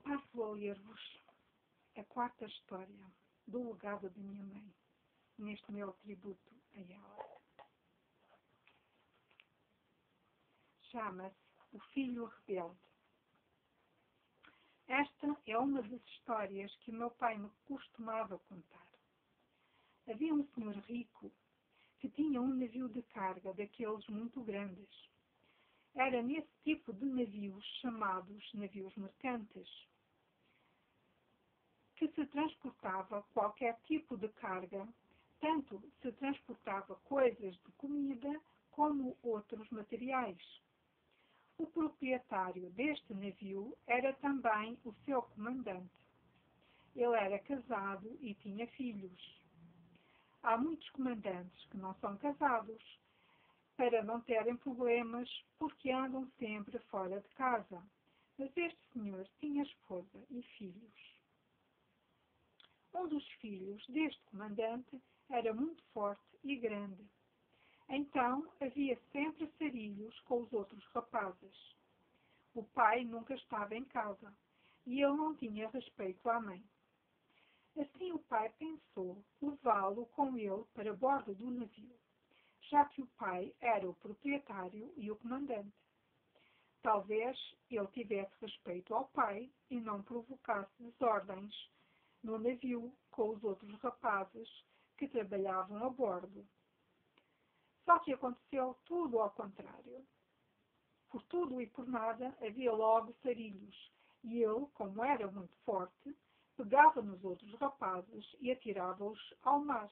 Passo a ler-vos a quarta história do legado da minha mãe, neste meu tributo a ela. Chama-se O Filho Rebelde. Esta é uma das histórias que o meu pai me costumava contar. Havia um senhor rico que tinha um navio de carga daqueles muito grandes. Era nesse tipo de navios, chamados navios mercantes, que se transportava qualquer tipo de carga, tanto se transportava coisas de comida como outros materiais. O proprietário deste navio era também o seu comandante. Ele era casado e tinha filhos. Há muitos comandantes que não são casados, para não terem problemas, porque andam sempre fora de casa. Mas este senhor tinha esposa e filhos. Um dos filhos deste comandante era muito forte e grande. Então havia sempre sarilhos com os outros rapazes. O pai nunca estava em casa e ele não tinha respeito à mãe. Assim o pai pensou levá-lo com ele para bordo do navio, já que o pai era o proprietário e o comandante. Talvez ele tivesse respeito ao pai e não provocasse desordens no navio com os outros rapazes que trabalhavam a bordo. Só que aconteceu tudo ao contrário. Por tudo e por nada havia logo sarilhos, e ele, como era muito forte, pegava nos outros rapazes e atirava-os ao mar.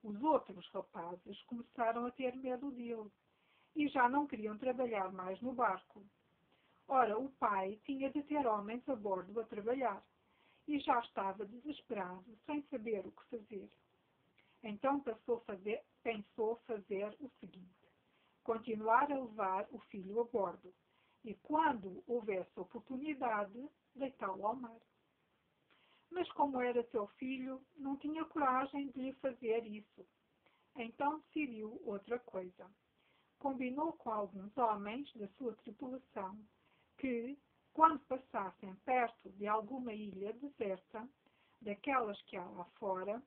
Os outros rapazes começaram a ter medo dele e já não queriam trabalhar mais no barco. Ora, o pai tinha de ter homens a bordo a trabalhar e já estava desesperado, sem saber o que fazer. Então pensou fazer o seguinte: continuar a levar o filho a bordo e, quando houvesse oportunidade, deitá-lo ao mar. Mas como era seu filho, não tinha coragem de lhe fazer isso. Então decidiu outra coisa. Combinou com alguns homens da sua tripulação que, quando passassem perto de alguma ilha deserta, daquelas que há lá fora,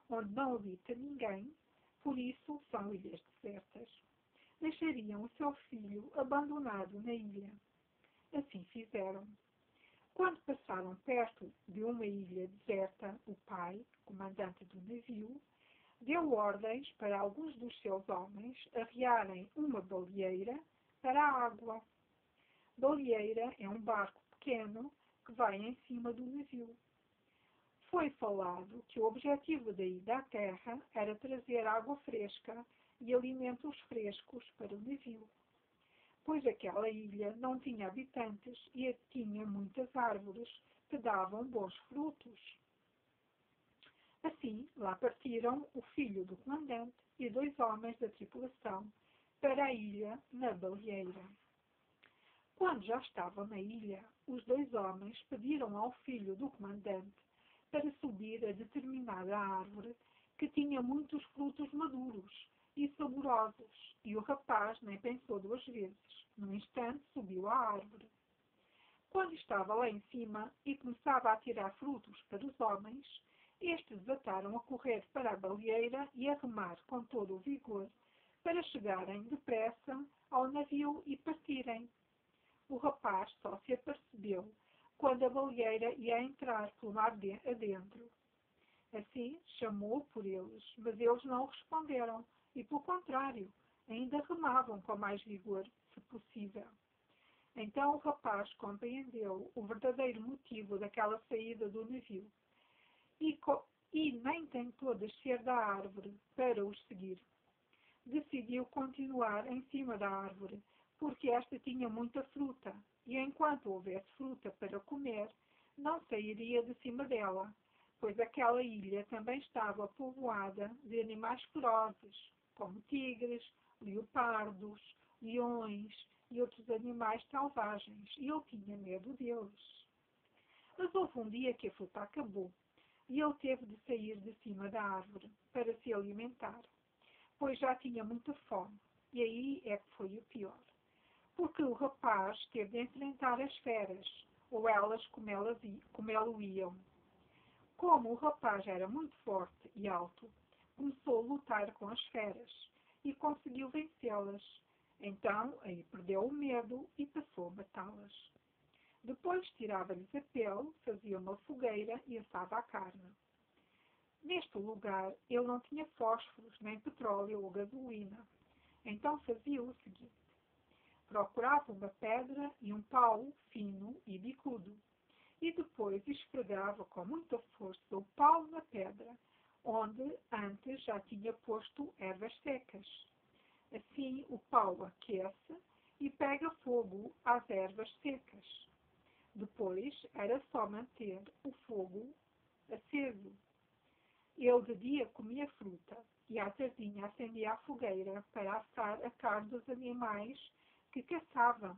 onde não habita ninguém, por isso são ilhas desertas, deixariam o seu filho abandonado na ilha. Assim fizeram. Quando passaram perto de uma ilha deserta, o pai, comandante do navio, deu ordens para alguns dos seus homens arriarem uma baleeira para a água. Baleeira é um barco pequeno que vai em cima do navio. Foi falado que o objetivo da ida à terra era trazer água fresca e alimentos frescos para o navio, pois aquela ilha não tinha habitantes e tinha muitas árvores que davam bons frutos. Assim, lá partiram o filho do comandante e 2 homens da tripulação para a ilha na baleeira. Quando já estavam na ilha, os 2 homens pediram ao filho do comandante para subir a determinada árvore que tinha muitos frutos maduros e saborosos, e o rapaz nem pensou 2 vezes. No instante subiu à árvore. Quando estava lá em cima e começava a tirar frutos para os homens, estes desataram a correr para a baleeira e a remar com todo o vigor para chegarem depressa ao navio e partirem. O rapaz só se apercebeu quando a baleeira ia entrar pelo mar adentro. Assim, chamou por eles, mas eles não responderam e, pelo contrário, ainda remavam com mais vigor, se possível. Então o rapaz compreendeu o verdadeiro motivo daquela saída do navio e nem tentou descer da árvore para os seguir. Decidiu continuar em cima da árvore, porque esta tinha muita fruta, e enquanto houvesse fruta para comer, não sairia de cima dela, pois aquela ilha também estava povoada de animais ferozes, como tigres, leopardos, leões e outros animais selvagens, e ele tinha medo deles. Mas houve um dia que a fruta acabou, e ele teve de sair de cima da árvore para se alimentar, pois já tinha muita fome, e aí é que foi o pior. Porque o rapaz teve de enfrentar as feras, ou elas comê-lo-iam. Como o rapaz era muito forte e alto, começou a lutar com as feras e conseguiu vencê-las. Então, aí perdeu o medo e passou a matá-las. Depois tirava-lhes a pele, fazia uma fogueira e assava a carne. Neste lugar, ele não tinha fósforos, nem petróleo ou gasolina. Então fazia o seguinte: procurava uma pedra e um pau fino e bicudo, e depois esfregava com muita força o pau na pedra, onde antes já tinha posto ervas secas. Assim o pau aquece e pega fogo às ervas secas. Depois era só manter o fogo aceso. Ele de dia comia fruta e à tardinha acendia a fogueira para assar a carne dos animais que caçava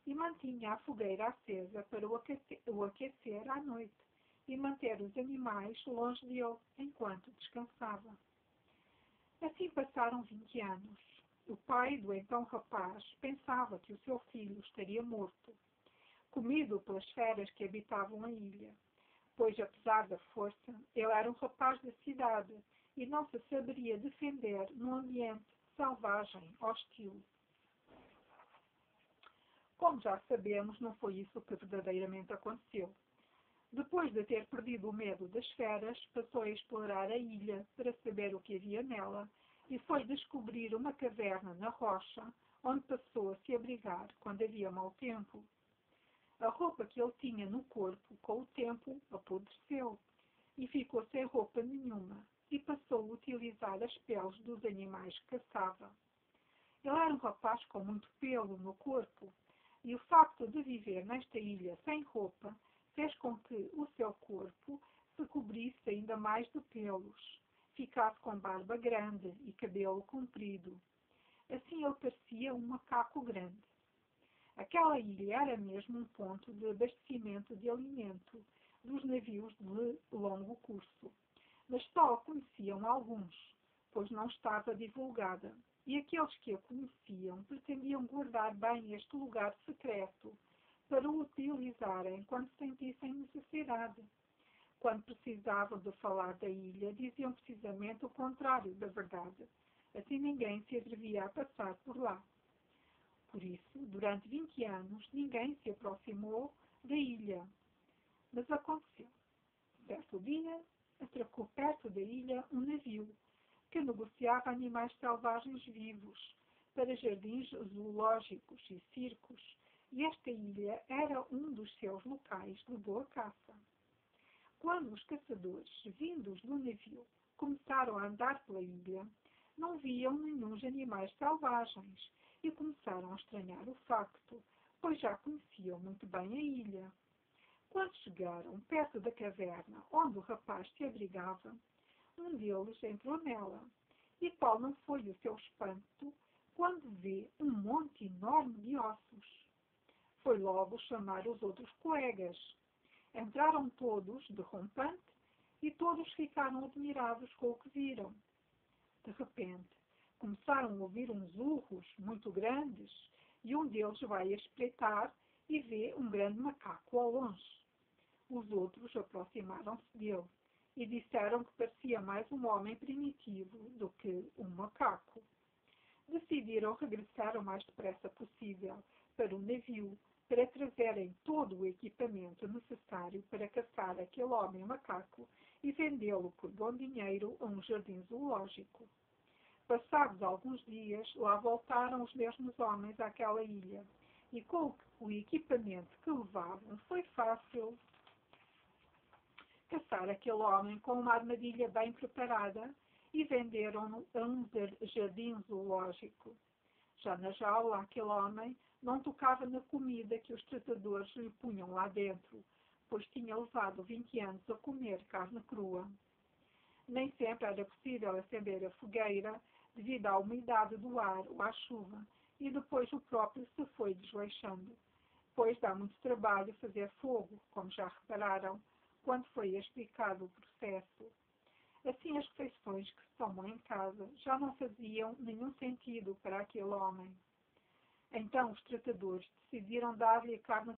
e mantinha a fogueira acesa para o aquecer à noite e manter os animais longe dele enquanto descansava. Assim passaram 20 anos. O pai do então rapaz pensava que o seu filho estaria morto, comido pelas feras que habitavam a ilha, pois, apesar da força, ele era um rapaz da cidade e não se saberia defender num ambiente selvagem, hostil. Como já sabemos, não foi isso que verdadeiramente aconteceu. Depois de ter perdido o medo das feras, passou a explorar a ilha para saber o que havia nela e foi descobrir uma caverna na rocha, onde passou a se abrigar quando havia mau tempo. A roupa que ele tinha no corpo, com o tempo, apodreceu e ficou sem roupa nenhuma e passou a utilizar as peles dos animais que caçava. Ele era um rapaz com muito pelo no corpo e o facto de viver nesta ilha sem roupa fez com que o seu corpo se cobrisse ainda mais de pelos, ficasse com barba grande e cabelo comprido. Assim ele parecia um macaco grande. Aquela ilha era mesmo um ponto de abastecimento de alimento dos navios de longo curso, mas só a conheciam alguns, pois não estava divulgada, e aqueles que a conheciam pretendiam guardar bem este lugar secreto para o utilizarem quando sentissem necessidade. Quando precisavam de falar da ilha, diziam precisamente o contrário da verdade. Assim ninguém se atrevia a passar por lá. Por isso, durante 20 anos, ninguém se aproximou da ilha. Mas aconteceu. Certo dia, atracou perto da ilha um navio que negociava animais selvagens vivos para jardins zoológicos e circos, e esta ilha era um dos seus locais de boa caça. Quando os caçadores, vindos do navio, começaram a andar pela ilha, não viam nenhum animais selvagens e começaram a estranhar o facto, pois já conheciam muito bem a ilha. Quando chegaram perto da caverna onde o rapaz se abrigava, um deles entrou nela. E qual não foi o seu espanto quando vê um monte enorme de ossos? Foi logo chamar os outros colegas. Entraram todos, de rompante, e todos ficaram admirados com o que viram. De repente, começaram a ouvir uns urros muito grandes e um deles vai a espreitar e vê um grande macaco ao longe. Os outros aproximaram-se dele e disseram que parecia mais um homem primitivo do que um macaco. Decidiram regressar o mais depressa possível para o navio para trazerem todo o equipamento necessário para caçar aquele homem macaco e vendê-lo por bom dinheiro a um jardim zoológico. Passados alguns dias, lá voltaram os mesmos homens àquela ilha, e com o equipamento que levavam foi fácil caçar aquele homem com uma armadilha bem preparada e venderam-no a um jardim zoológico. Já na jaula, aquele homem não tocava na comida que os tratadores lhe punham lá dentro, pois tinha levado 20 anos a comer carne crua. Nem sempre era possível acender a fogueira devido à umidade do ar ou à chuva, e depois o próprio se foi desleixando, pois dá muito trabalho fazer fogo, como já repararam, quando foi explicado o processo. Assim, as refeições que se tomam em casa já não faziam nenhum sentido para aquele homem. Então, os tratadores decidiram dar-lhe a carne